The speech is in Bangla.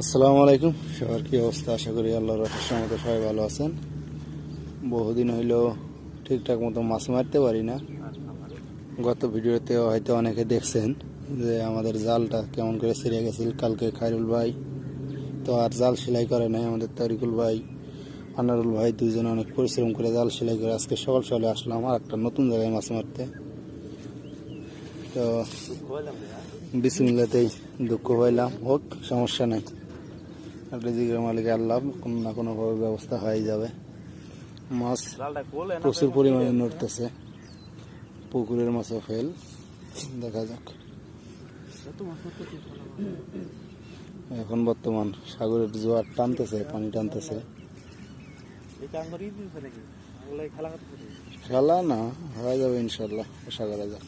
আসসালামু আলাইকুম, সবার কি অবস্থা? আশা করি আল্লাহর রহমতে সবাই ভালো আছেন। বহুদিন হইল ঠিকঠাক মতো মাছ মারতে পারি না। গত ভিডিওতে হয়তো অনেকে দেখছেন যে আমাদের জালটা কেমন করে ছিঁড়ে গেছিল। কালকে খায়রুল ভাই তো আর জাল সেলাই করে নাই, আমাদের তরিকুল ভাই, আনারুল ভাই দুইজনে অনেক পরিশ্রম করে জাল সেলাই করে আজকে সকাল সকালে আসলাম আর একটা নতুন জায়গায় মাছ মারতে। তো বিসমিল্লাতেই দুঃখ হইলাম, হোক সমস্যা নাই, রিজিকের মালিক আল্লাহ, কোনো না কোনোভাবে ব্যবস্থা হয়ে যাবে। মাছ প্রচুর পরিমাণে নড়তেছে, পুকুরের মাছও ফেল, দেখা যাক। এখন বর্তমান সাগরের জোয়ার টানতেছে, পানি টানতেছে। খেলা না হয়ে যাবে ইনশাল্লাহ, আশা করা যাক।